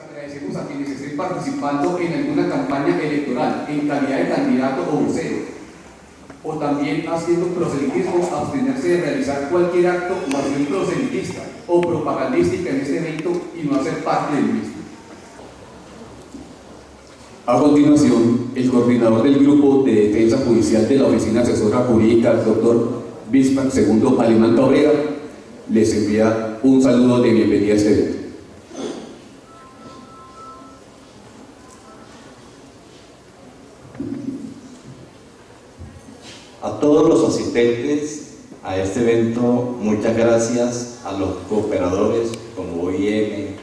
agradecemos a quienes estén participando en alguna campaña electoral en calidad de candidato o vocero, o también haciendo proselitismo, abstenerse de realizar cualquier acto o acción proselitista o propagandística en este evento y no hacer parte del mismo. A continuación, el coordinador del Grupo de Defensa Judicial de la Oficina Asesora Jurídica, el Dr. Bismarck II Alemán Cabrera, les envía un saludo de bienvenida a este evento. A todos los asistentes a este evento, muchas gracias a los cooperadores como OIM,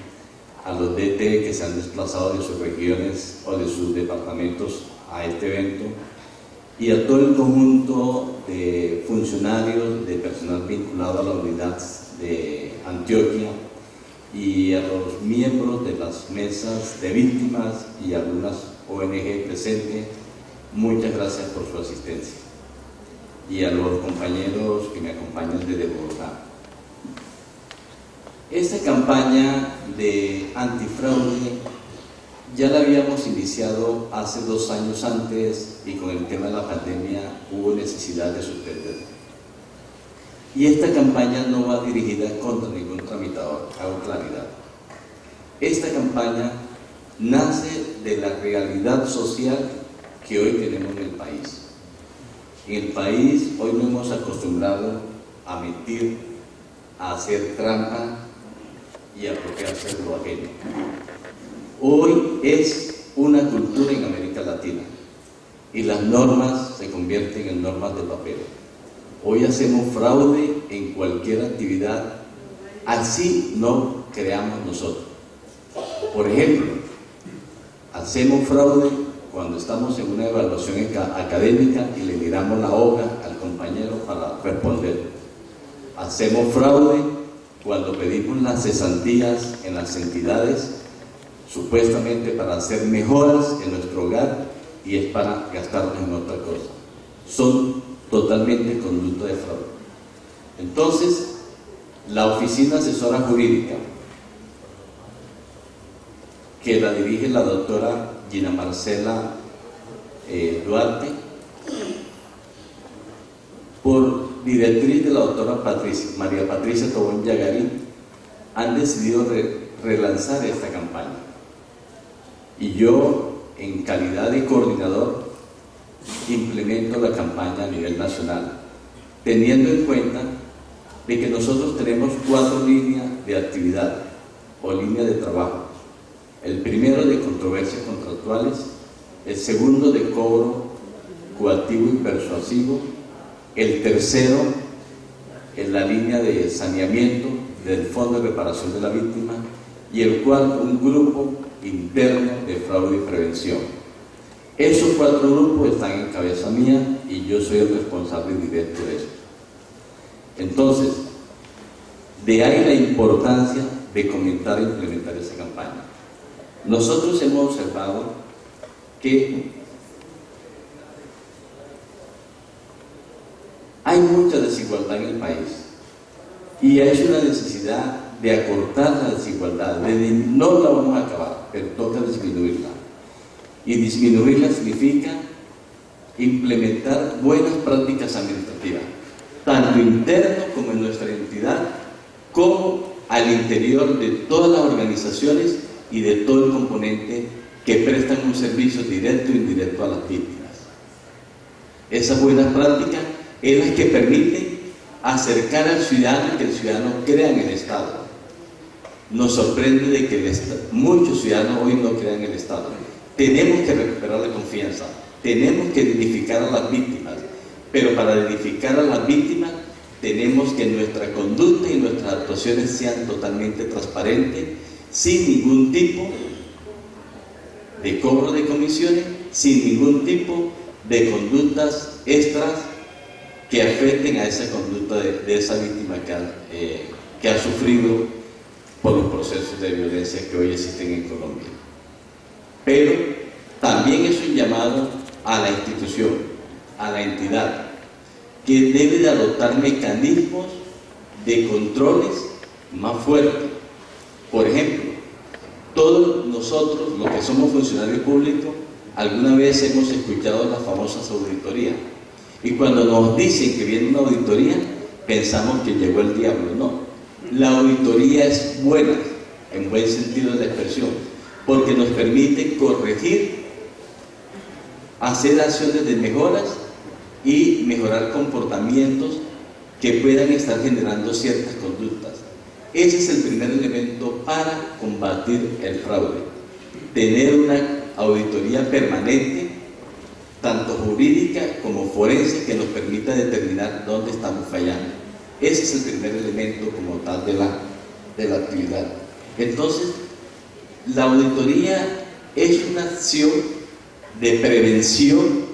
a los DT que se han desplazado de sus regiones o de sus departamentos a este evento, y a todo el conjunto de funcionarios, de personal vinculado a la unidad de Antioquia, y a los miembros de las mesas de víctimas y algunas ONG presentes. Muchas gracias por su asistencia. Y a los compañeros que me acompañan desde Bogotá. Esta campaña de antifraude ya la habíamos iniciado hace 2 años antes, y con el tema de la pandemia hubo necesidad de suspenderla. Y esta campaña no va dirigida contra ningún tramitador, hago claridad. Esta campaña nace de la realidad social que hoy tenemos en el país. En el país hoy nos hemos acostumbrado a mentir, a hacer trampa y a apropiarse de lo ajeno. Hoy es una cultura en América Latina y las normas se convierten en normas de papel. Hoy hacemos fraude en cualquier actividad, así no creamos nosotros. Por ejemplo, hacemos fraude cuando estamos en una evaluación académica y le miramos la hoja al compañero para responder. Hacemos fraude cuando pedimos las cesantías en las entidades, supuestamente para hacer mejoras en nuestro hogar, y es para gastarnos en otra cosa. Son totalmente conducta de fraude. Entonces, la Oficina Asesora Jurídica, que la dirige la doctora Gina Marcela Duarte, por directriz de la doctora María Patricia Tobón Yagarí, han decidido relanzar esta campaña. Y yo, en calidad de coordinador, implemento la campaña a nivel nacional, teniendo en cuenta de que nosotros tenemos 4 líneas de actividad o líneas de trabajo. El primero de controversias contractuales, el segundo de cobro coactivo y persuasivo, el tercero en la línea de saneamiento del Fondo de Reparación de la Víctima, y el cuarto un grupo interno de fraude y prevención. Esos 4 grupos están en cabeza mía y yo soy el responsable directo de eso. Entonces, de ahí la importancia de comenzar a implementar esa campaña. Nosotros hemos observado que hay mucha desigualdad en el país y hay una necesidad de acortar la desigualdad. No la vamos a acabar, pero toca disminuirla. Y disminuirla significa implementar buenas prácticas administrativas, tanto interno como en nuestra entidad, como al interior de todas las organizaciones y de todo el componente que prestan un servicio directo e indirecto a las víctimas. Esas buenas prácticas es las que permiten acercar al ciudadano y que el ciudadano crea en el Estado. Nos sorprende de que muchos ciudadanos hoy no crean en el Estado. Tenemos que recuperar la confianza, tenemos que dignificar a las víctimas, pero para dignificar a las víctimas tenemos que nuestra conducta y nuestras actuaciones sean totalmente transparentes, sin ningún tipo de cobro de comisiones, sin ningún tipo de conductas extras que afecten a esa conducta de esa víctima que ha sufrido por los procesos de violencia que hoy existen en Colombia. Pero también es un llamado a la institución, a la entidad, que debe de adoptar mecanismos de controles más fuertes. Por ejemplo, todos nosotros, los que somos funcionarios públicos, alguna vez hemos escuchado las famosas auditorías. Y cuando nos dicen que viene una auditoría, pensamos que llegó el diablo. No, la auditoría es buena, en buen sentido de la expresión, porque nos permite corregir, hacer acciones de mejoras y mejorar comportamientos que puedan estar generando ciertas conductas. Ese es el primer elemento para combatir el fraude. Tener una auditoría permanente, tanto jurídica como forense, que nos permita determinar dónde estamos fallando. Ese es el primer elemento como tal de la actividad. Entonces, la auditoría es una acción de prevención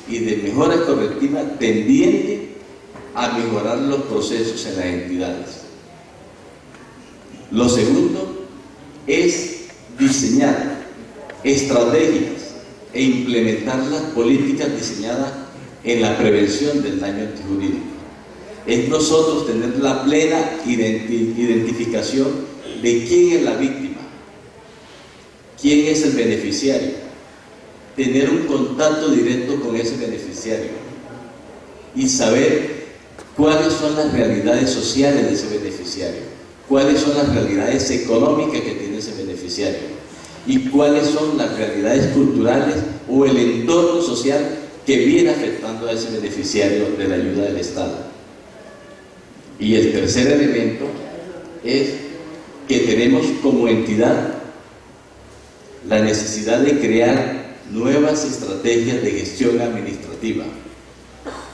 y de mejora correctiva tendiente a mejorar los procesos en las entidades. Lo segundo es diseñar estrategias e implementar las políticas diseñadas en la prevención del daño antijurídico. Es nosotros tener la plena identificación de quién es la víctima, quién es el beneficiario, tener un contacto directo con ese beneficiario y saber cuáles son las realidades sociales de ese beneficiario, cuáles son las realidades económicas que tiene ese beneficiario y cuáles son las realidades culturales o el entorno social que viene afectando a ese beneficiario de la ayuda del Estado. Y el tercer elemento es que tenemos como entidad la necesidad de crear nuevas estrategias de gestión administrativa.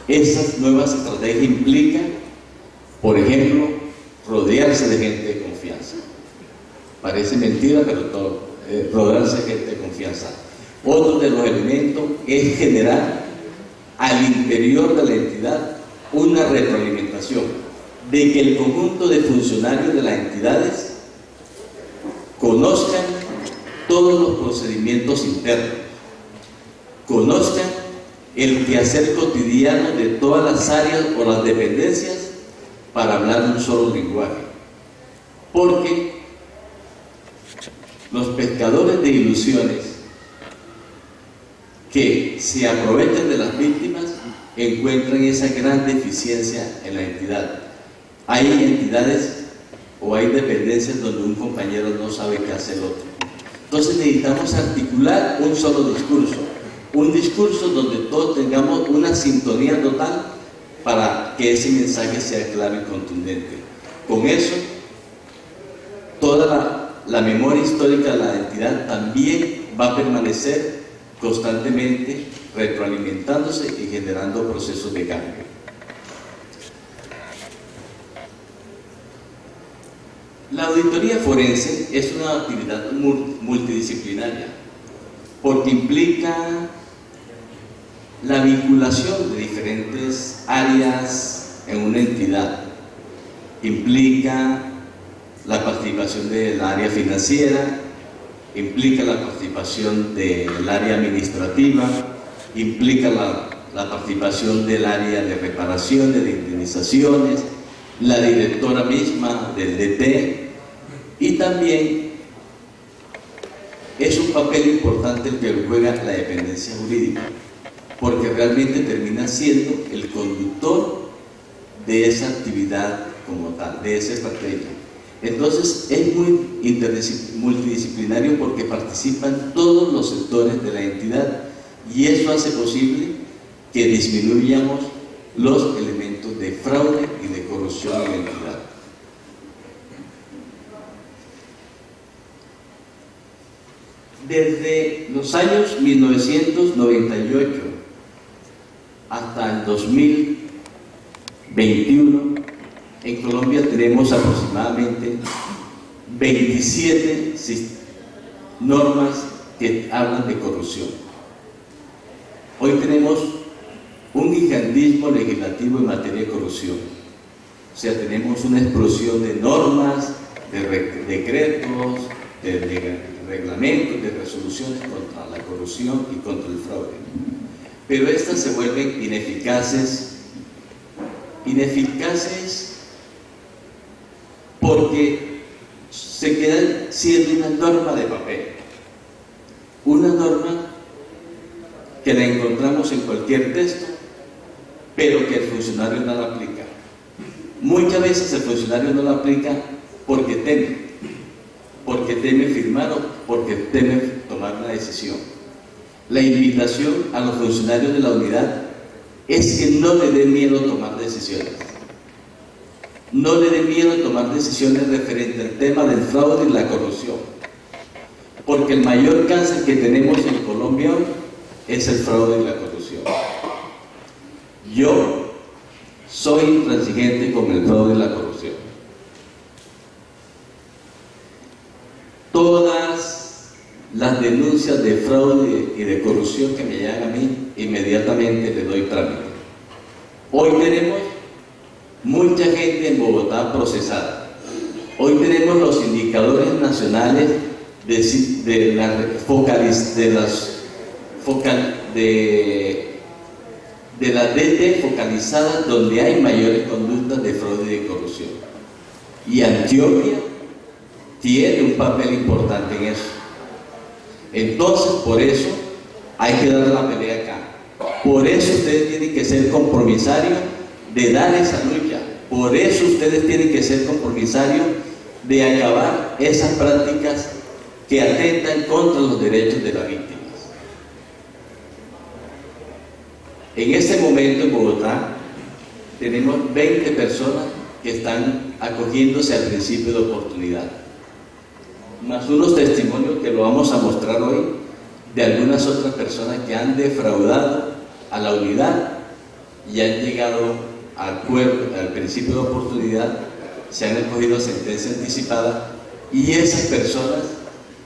Esas nuevas estrategias implican, por ejemplo, rodearse de gente de confianza. Parece mentira, pero rodearse de gente de confianza. Otro de los elementos es generar al interior de la entidad una retroalimentación, de que el conjunto de funcionarios de las entidades conozcan todos los procedimientos internos, conozcan el quehacer cotidiano de todas las áreas o las dependencias para hablar un solo lenguaje. Porque los pescadores de ilusiones que se aprovechan de las víctimas encuentran esa gran deficiencia en la entidad. Hay entidades o hay dependencias donde un compañero no sabe qué hace el otro. Entonces necesitamos articular un solo discurso, un discurso donde todos tengamos una sintonía total para que ese mensaje sea claro y contundente. Con eso, toda la memoria histórica de la entidad también va a permanecer constantemente retroalimentándose y generando procesos de cambio. La auditoría forense es una actividad multidisciplinaria porque implica la vinculación de diferentes áreas en una entidad. Implica la participación del área financiera, implica la participación del área administrativa, implica la participación del área de reparaciones, de indemnizaciones, la directora misma del DT, y también es un papel importante el que juega la dependencia jurídica, porque realmente termina siendo el conductor de esa actividad como tal, de esa estrategia. Entonces es muy multidisciplinario porque participan todos los sectores de la entidad y eso hace posible que disminuyamos los elementos de fraude y de corrupción en la entidad. Desde los años 1998 hasta el 2021, en Colombia tenemos aproximadamente 27 normas que hablan de corrupción. Hoy tenemos un gigantismo legislativo en materia de corrupción. O sea, tenemos una explosión de normas, de decretos, de reglamentos, de resoluciones contra la corrupción y contra el fraude. Pero estas se vuelven ineficaces porque se quedan siendo una norma de papel. una norma que la encontramos en cualquier texto, pero que el funcionario no la aplica. Muchas veces el funcionario no la aplica porque teme firmar o porque teme tomar una decisión. La invitación a los funcionarios de la unidad es que no le dé miedo tomar decisiones. No le dé miedo tomar decisiones referente al tema del fraude y la corrupción. Porque el mayor cáncer que tenemos en Colombia hoy es el fraude y la corrupción. Yo soy intransigente con el fraude y la corrupción. Todas las denuncias de fraude y de corrupción que me llegan a mí, inmediatamente le doy trámite. Hoy tenemos mucha gente en Bogotá procesada. Hoy tenemos los indicadores nacionales de las DT focalizadas donde hay mayores conductas de fraude y de corrupción. Y Antioquia tiene un papel importante en eso. Entonces, por eso hay que dar la pelea acá. Por eso ustedes tienen que ser compromisarios de dar esa lucha. Por eso ustedes tienen que ser compromisarios de acabar esas prácticas que atentan contra los derechos de las víctimas. En este momento en Bogotá tenemos 20 personas que están acogiéndose al principio de oportunidad, más unos testimonios que lo vamos a mostrar hoy de algunas otras personas que han defraudado a la unidad y han llegado al principio de oportunidad, se han acogido a sentencia anticipada y esas personas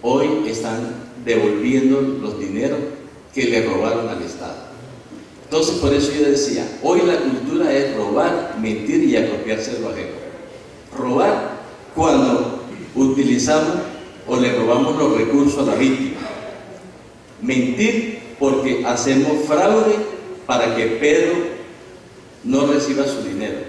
hoy están devolviendo los dineros que le robaron al Estado. Entonces, por eso yo decía, hoy la cultura es robar, mentir y apropiarse de lo ajeno. Robar cuando utilizamos o le robamos los recursos a la víctima. Mentir porque hacemos fraude para que Pedro no reciba su dinero.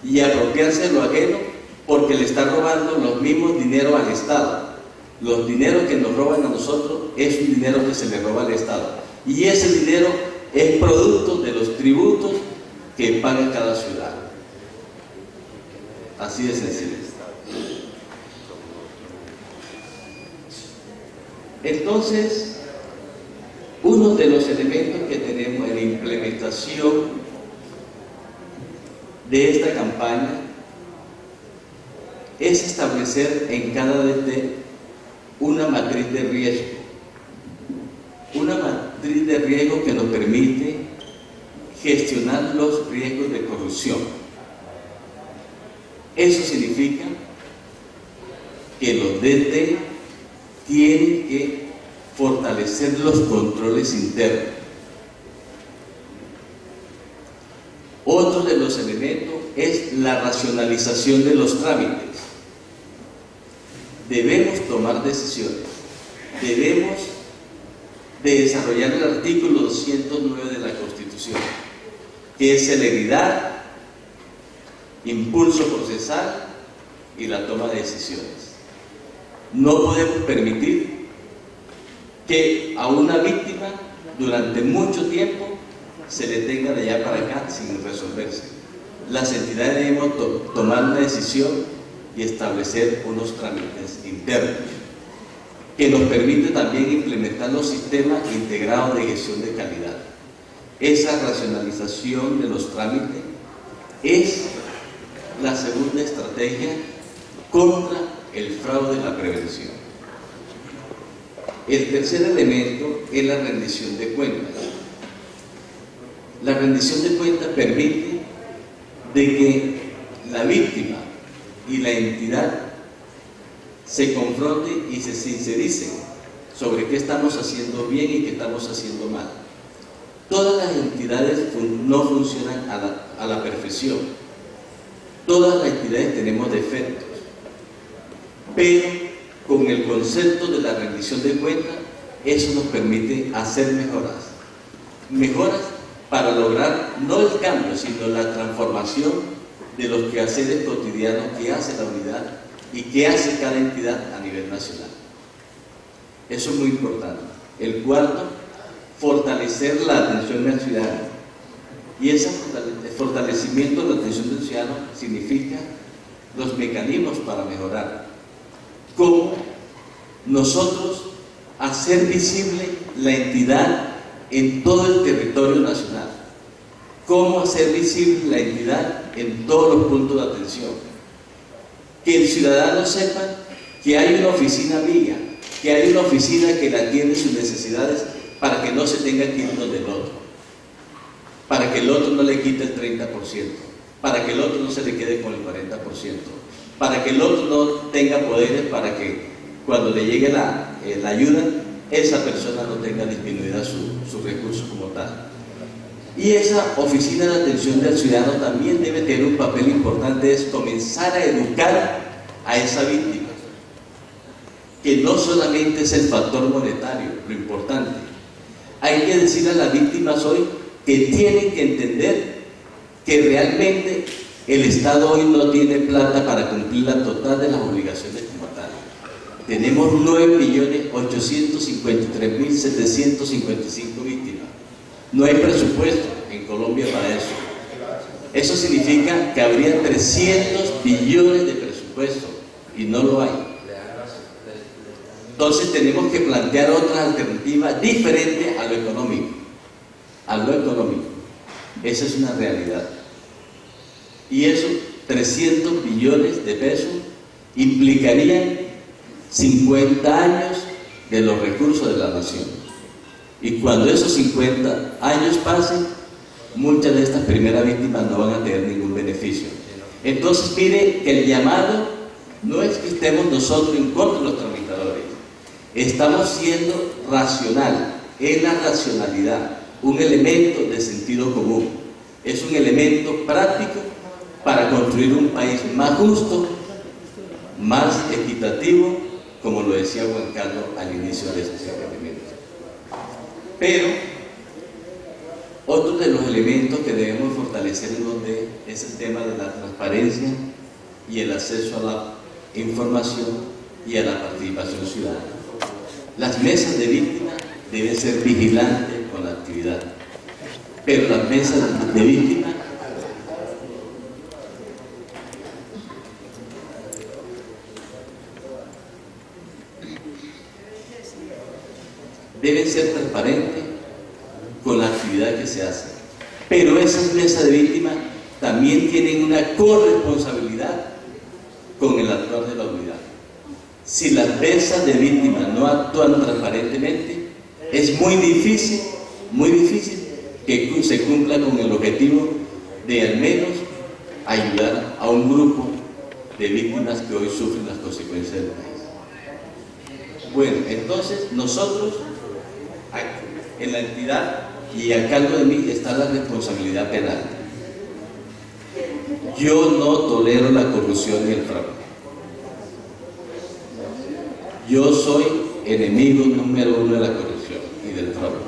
Y apropiarse de lo ajeno porque le está robando los mismos dineros al Estado. Los dineros que nos roban a nosotros es un dinero que se le roba al Estado. Y ese dinero es producto de los tributos que paga cada ciudadano. Así de sencillo. Entonces, uno de los elementos que tenemos en la implementación de esta campaña es establecer en cada DT una matriz de riesgo. Una matriz de riesgo que nos permite gestionar los riesgos de corrupción. Eso significa que los DT tienen que fortalecer los controles internos. Otro de los elementos es la racionalización de los trámites. Debemos tomar decisiones, debemos de desarrollar el artículo 209 de la Constitución, que es celeridad, impulso procesal y la toma de decisiones. No podemos permitir que a una víctima durante mucho tiempo se le tenga de allá para acá sin resolverse. Las entidades debemos tomar una decisión y establecer unos trámites internos que nos permite también implementar los sistemas integrados de gestión de calidad. Esa racionalización de los trámites es la segunda estrategia contra el fraude y la prevención. El tercer elemento es la rendición de cuentas. La rendición de cuentas permite de que la víctima y la entidad se confronten y se sincericen sobre qué estamos haciendo bien y qué estamos haciendo mal. Todas las entidades no funcionan a la perfección. Todas las entidades tenemos defectos. Pero con el concepto de la rendición de cuentas, eso nos permite hacer mejoras. Mejoras para lograr no el cambio, sino la transformación de los quehaceres cotidianos que hace la unidad y que hace cada entidad a nivel nacional. Eso es muy importante. El cuarto, fortalecer la atención al ciudadano. Y ese fortalecimiento de la atención del ciudadano significa los mecanismos para mejorar. Cómo nosotros hacer visible la entidad en todo el territorio nacional. Cómo hacer visible la entidad en todos los puntos de atención. Que el ciudadano sepa que hay una oficina amiga, que hay una oficina que le atiende sus necesidades para que no se tenga que ir donde el otro, para que el otro no le quite el 30%, para que el otro no se le quede con el 40%, para que el otro no tenga poderes, para que cuando le llegue la ayuda, esa persona no tenga disminuida sus recursos como tal. Y esa oficina de atención del ciudadano también debe tener un papel importante, es comenzar a educar a esa víctima, que no solamente es el factor monetario, lo importante. Hay que decir a las víctimas hoy que tienen que entender que realmente el Estado hoy no tiene plata para cumplir la total de las obligaciones como tal. Tenemos 9.853.755 víctimas. No hay presupuesto en Colombia para eso. Eso significa que habría 300 billones de presupuesto y no lo hay. Entonces tenemos que plantear otra alternativa diferente a lo económico. A lo económico. Esa es una realidad. Y esos 300 billones de pesos implicarían 50 años de los recursos de la nación. Y cuando esos 50 años pasen, muchas de estas primeras víctimas no van a tener ningún beneficio. Entonces, mire que el llamado no es que estemos nosotros en contra de los tramitadores. Estamos siendo racional, es la racionalidad, un elemento de sentido común, es un elemento práctico para construir un país más justo, más equitativo, como lo decía Juan Carlos al inicio de este experimento. Pero otro de los elementos que debemos fortalecer es el tema de la transparencia y el acceso a la información y a la participación ciudadana. Las mesas de víctimas deben ser vigilantes con la actividad, pero las mesas de víctimas deben ser transparentes con la actividad que se hace. Pero esas mesas de víctimas también tienen una corresponsabilidad con el actor de la unidad. Si las mesas de víctimas no actúan transparentemente, es muy difícil que se cumpla con el objetivo de al menos ayudar a un grupo de víctimas que hoy sufren las consecuencias del país. Bueno, entonces nosotros en la entidad y a cargo de mí está la responsabilidad penal. Yo no tolero la corrupción ni el fraude. Yo soy enemigo número 1 de la corrupción y del fraude.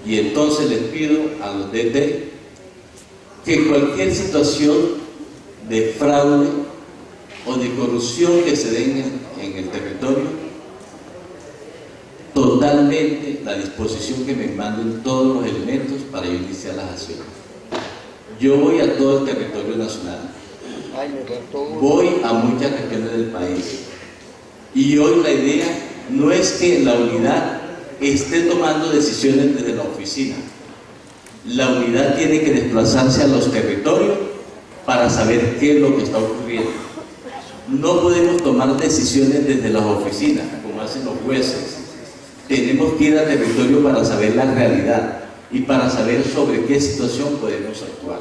Y entonces les pido a los DT que cualquier situación de fraude o de corrupción que se dé en el territorio, totalmente la disposición que me manden todos los elementos para yo iniciar las acciones. Yo voy a todo el territorio nacional, voy a muchas regiones del país, y hoy la idea no es que la unidad esté tomando decisiones desde la oficina. La unidad tiene que desplazarse a los territorios para saber qué es lo que está ocurriendo. No podemos tomar decisiones desde las oficinas, como hacen los jueces. Tenemos que ir al territorio para saber la realidad y para saber sobre qué situación podemos actuar.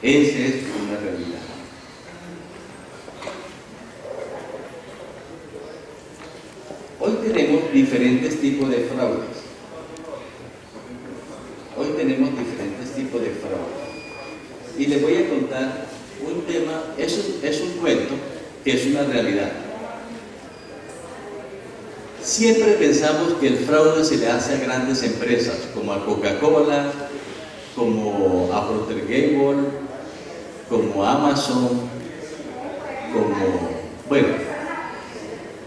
Esa es una realidad. Hoy tenemos diferentes tipos de fraudes. Y les voy a contar un tema, es un cuento que es una realidad. Siempre pensamos que el fraude se le hace a grandes empresas, como a Coca-Cola, como a Procter & Gamble, como a Amazon, bueno,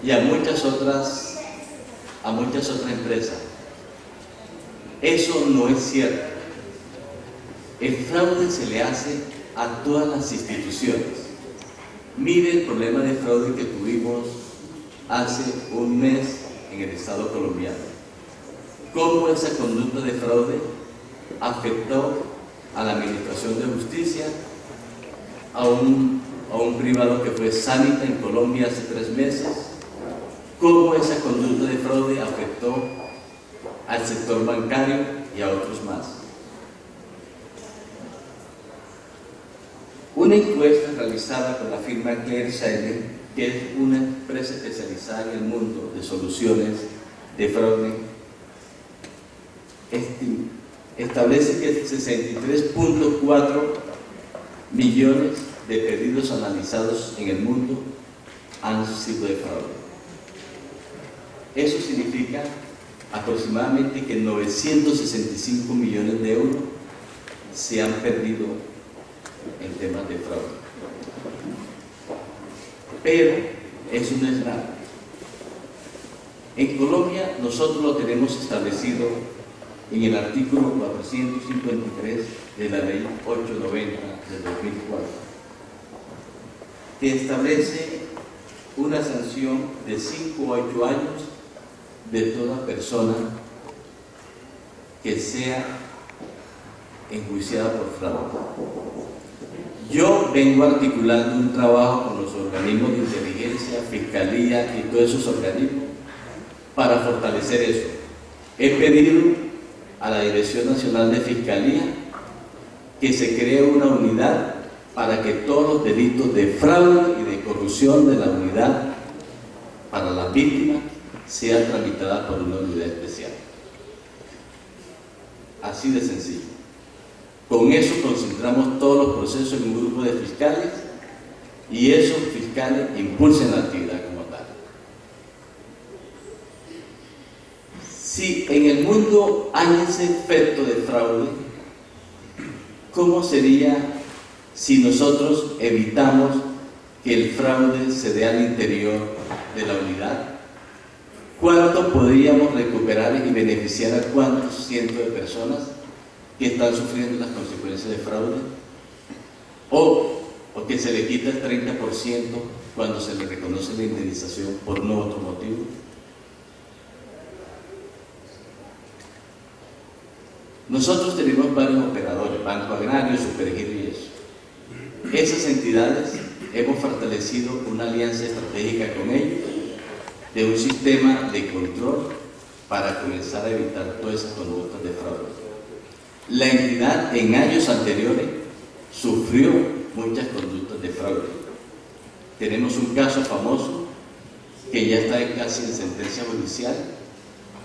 y a muchas otras empresas. Eso no es cierto. El fraude se le hace a todas las instituciones. Mire el problema de fraude que tuvimos hace un mes en el Estado colombiano. Cómo esa conducta de fraude afectó a la Administración de Justicia, a un privado que fue Sanita en Colombia hace 3 meses, cómo esa conducta de fraude afectó al sector bancario y a otros más. Una encuesta realizada con la firma Clear Shiner, que es una empresa especializada en el mundo de soluciones de fraude, establece que 63.4 millones de pedidos analizados en el mundo han sido de fraude. Eso significa aproximadamente que 965 millones de euros se han perdido en temas de fraude. Pero eso no es nada. En Colombia nosotros lo tenemos establecido en el artículo 453 de la ley 890 del 2004, que establece una sanción de 5 a 8 años de toda persona que sea enjuiciada por fraude. Yo vengo articulando un trabajo con los organismos de inteligencia, fiscalía y todos esos organismos para fortalecer eso. He pedido a la Dirección Nacional de Fiscalía que se cree una unidad para que todos los delitos de fraude y de corrupción de la unidad para las víctimas sean tramitadas por una unidad especial. Así de sencillo. Con eso concentramos todos los procesos en un grupo de fiscales y esos fiscales impulsen la actividad como tal. Si en el mundo hay ese efecto de fraude, ¿cómo sería si nosotros evitamos que el fraude se dé al interior de la unidad? ¿Cuánto podríamos recuperar y beneficiar a cuántos cientos de personas que están sufriendo las consecuencias de fraude? O que se le quita el 30% cuando se le reconoce la indemnización por no otro motivo. Nosotros tenemos varios operadores, Banco Agrario, Supergiro y eso. Esas entidades hemos fortalecido una alianza estratégica con ellos de un sistema de control para comenzar a evitar todas esas conductas de fraude. La entidad en años anteriores sufrió muchas conductas de fraude. Tenemos un caso famoso que ya está casi en sentencia judicial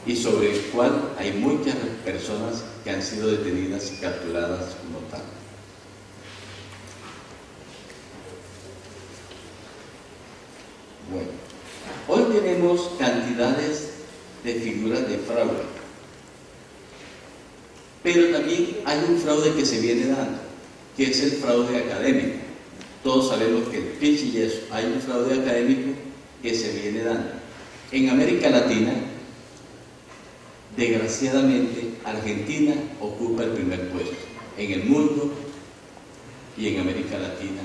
y sobre el cual hay muchas personas que han sido detenidas y capturadas como tal. Bueno, hoy tenemos cantidades de figuras de fraude, pero también hay un fraude que se viene dando, que es el fraude académico. Todos sabemos que el pitch y eso, hay un fraude académico que se viene dando. En América Latina, desgraciadamente, Argentina ocupa el primer puesto en el mundo y en América Latina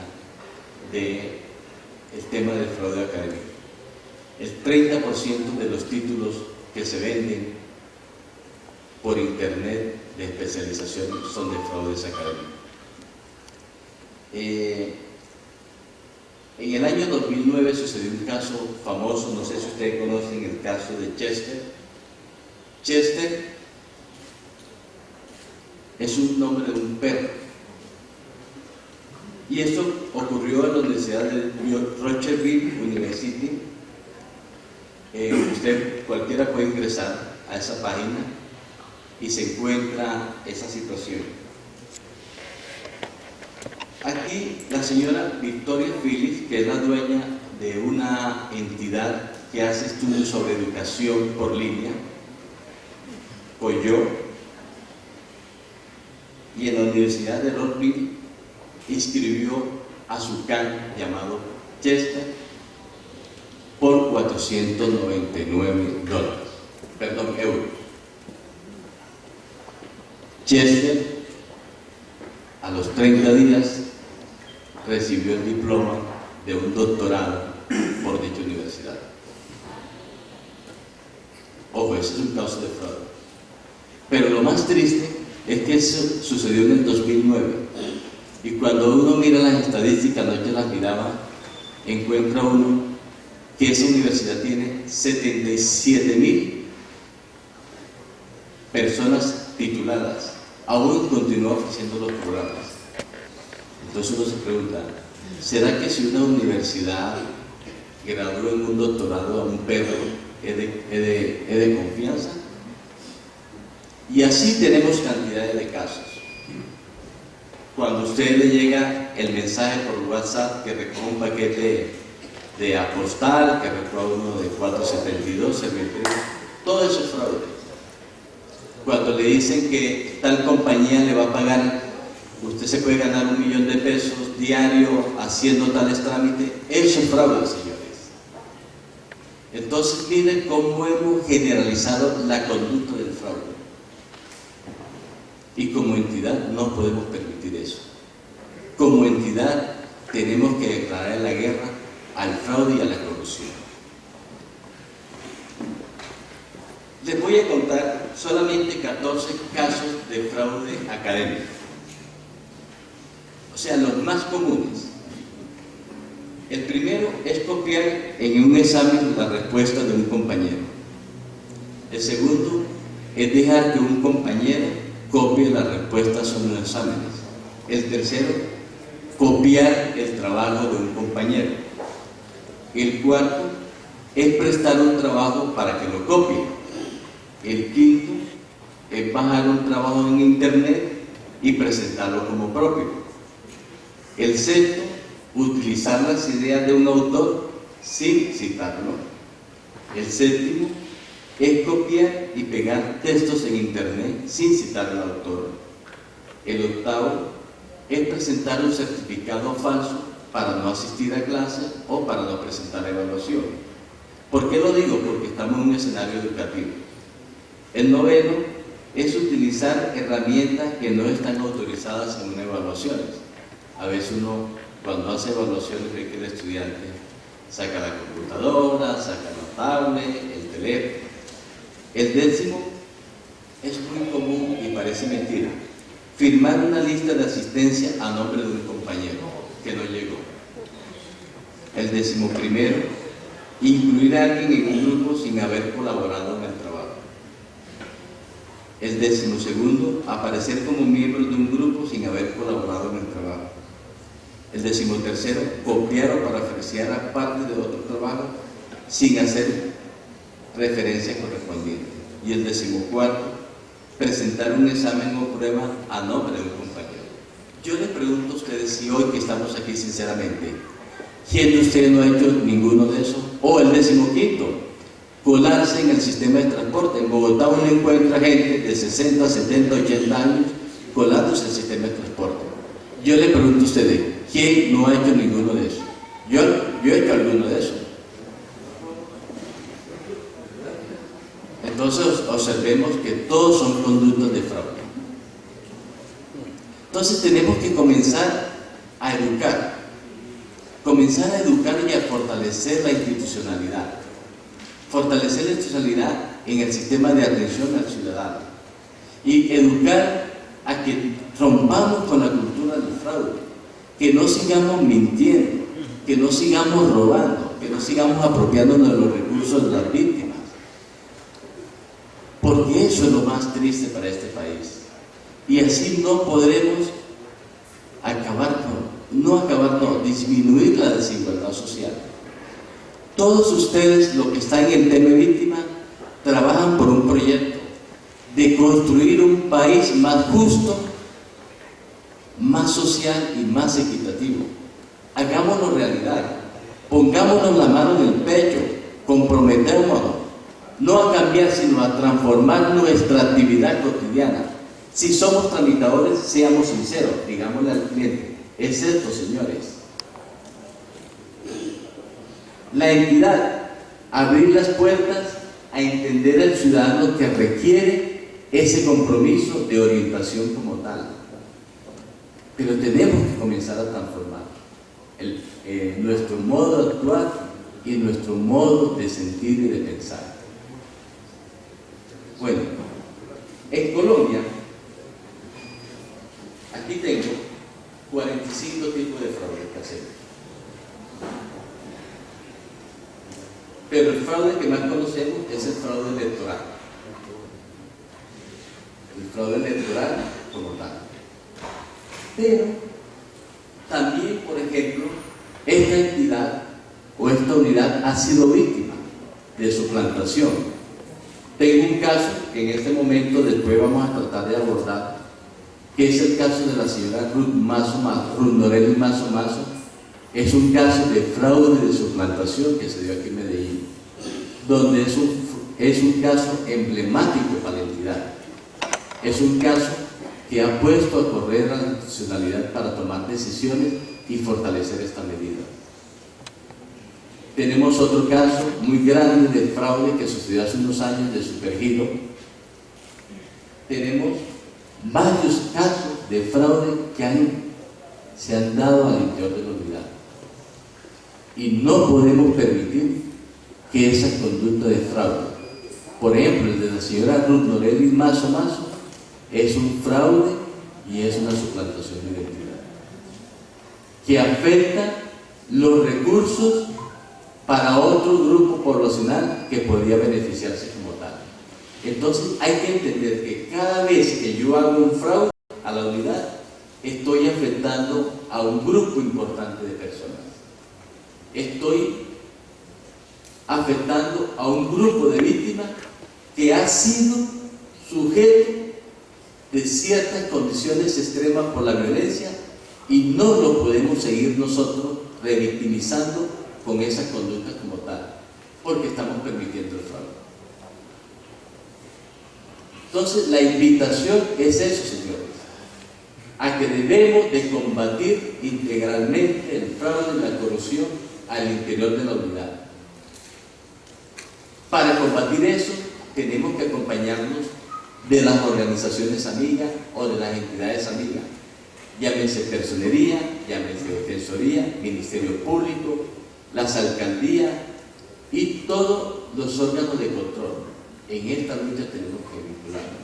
del tema del fraude académico. El 30% de los títulos que se venden por internet de especialización son de fraudes académicos. En el año 2009 sucedió un caso famoso, no sé si ustedes conocen el caso de Chester. Chester es un nombre de un perro. Y esto ocurrió en la Universidad de Rocheville University. Cualquiera puede ingresar a esa página y se encuentra esa situación. Aquí la señora Victoria Phillips, que es la dueña de una entidad que hace estudios sobre educación por línea, Coyo, y en la Universidad de Rockville inscribió a su can llamado Chester por euros. Chester, a los 30 días, recibió el diploma de un doctorado por dicha universidad. Ojo, ese es un caso de fraude. Pero lo más triste es que eso sucedió en el 2009. Y cuando uno mira las estadísticas, anoche las miraba, encuentra uno que esa universidad tiene 77.000 personas tituladas. Aún continúa ofreciendo los programas. Entonces uno se pregunta, ¿será que si una universidad gradúa en un doctorado a un perro es de confianza? Y así tenemos cantidades de casos. Cuando a usted le llega el mensaje por WhatsApp que recoge un paquete de apostal, que recoge uno de 472, todo eso es fraude. Cuando le dicen que tal compañía le va a pagar, usted se puede ganar $1 millón diario haciendo tales trámites, eso es fraude, señores. Entonces miren cómo hemos generalizado la conducta del fraude. Y como entidad no podemos permitir eso. Como entidad tenemos que declarar la guerra al fraude y a la corrupción. Les voy a contar solamente 14 casos de fraude académico. O sea, los más comunes. El primero es copiar en un examen la respuesta de un compañero. El segundo es dejar que un compañero copie las respuestas a unos exámenes. El tercero, copiar el trabajo de un compañero. El cuarto es prestar un trabajo para que lo copie. El quinto es bajar un trabajo en internet y presentarlo como propio. El sexto, utilizar las ideas de un autor sin citarlo. El séptimo es copiar y pegar textos en internet sin citar al autor. El octavo es presentar un certificado falso para no asistir a clase o para no presentar evaluación. ¿Por qué lo digo? Porque estamos en un escenario educativo. El noveno es utilizar herramientas que no están autorizadas en una evaluación. A veces uno, cuando hace evaluaciones, ve que el estudiante saca la computadora, saca la tablet, el teléfono. El décimo es muy común y parece mentira: firmar una lista de asistencia a nombre de un compañero que no llegó. El 11º, incluir a alguien en un grupo sin haber colaborado en el trabajo. El 12º, aparecer como miembro de un grupo sin haber colaborado en el trabajo. El 13º, copiar o parafrasear a parte de otro trabajo sin hacer referencia correspondiente. Y el 14º, presentar un examen o prueba a nombre de un compañero. Yo les pregunto a ustedes, si hoy que estamos aquí sinceramente, ¿quién de ustedes no ha hecho ninguno de esos? O el 15º, colarse en el sistema de transporte. En Bogotá uno encuentra gente de 60, 70, 80 años colándose en el sistema de transporte. Yo le pregunto a ustedes, ¿quién no ha hecho ninguno de esos? Yo he hecho alguno de esos. Entonces observemos que todos son conductas de fraude. Entonces tenemos que comenzar a educar y a fortalecer la institucionalidad. Fortalecer la institucionalidad en el sistema de atención al ciudadano y educar a que rompamos con la cultura del fraude, que no sigamos mintiendo, que no sigamos robando, que no sigamos apropiándonos de los recursos de las víctimas, porque eso es lo más triste para este país. Y así no podremos disminuir la desigualdad social. Todos ustedes, los que están en el tema víctima, trabajan por un proyecto de construir un país más justo, más social y más equitativo. Hagámoslo realidad, pongámonos la mano en el pecho, comprometémonos, no a cambiar, sino a transformar nuestra actividad cotidiana. Si somos tramitadores, seamos sinceros, digámosle al cliente: es esto, señores. La entidad abrir las puertas a entender al ciudadano que requiere ese compromiso de orientación como tal. Pero tenemos que comenzar a transformar nuestro modo de actuar y nuestro modo de sentir y de pensar. Bueno, en Colombia, aquí tengo 45 tipos de fraude caseros. Pero el fraude que más conocemos es el fraude electoral. El fraude electoral como tal. Pero también, por ejemplo, esta entidad o esta unidad ha sido víctima de suplantación. Tengo un caso que en este momento después vamos a tratar de abordar, que es el caso de la señora Ruth Norelis Mazo Mazo. Es un caso de fraude de suplantación que se dio aquí en Medellín, donde es un caso emblemático para la entidad. Es un caso que ha puesto a correr la institucionalidad para tomar decisiones y fortalecer esta medida. Tenemos otro caso muy grande de fraude que sucedió hace unos años de Supergiro. Tenemos varios casos de fraude que se han dado al interior de la unidad. Y no podemos permitir que esa conducta de fraude, por ejemplo, el de la señora Ruth Norelis Mazo Mazo, es un fraude y es una suplantación de identidad que afecta los recursos para otro grupo poblacional que podría beneficiarse como tal. Entonces hay que entender que cada vez que yo hago un fraude a la unidad, estoy afectando a un grupo importante de personas. Estoy afectando a un grupo de víctimas que ha sido sujeto de ciertas condiciones extremas por la violencia y no lo podemos seguir nosotros revictimizando con esas conductas como tal, porque estamos permitiendo el fraude. Entonces la invitación es eso, señores, a que debemos de combatir integralmente el fraude y la corrupción al interior de la unidad. Para combatir eso tenemos que acompañarnos de las organizaciones amigas o de las entidades amigas, llámese personería, llámese defensoría, ministerio público, las alcaldías y todos los órganos de control. En esta lucha tenemos que vincularnos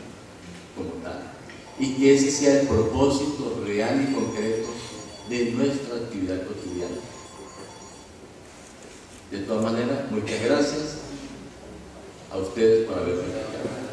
como tal y que ese sea el propósito real y concreto de nuestra actividad cotidiana. De todas maneras, muchas gracias a ustedes por haberme escuchado.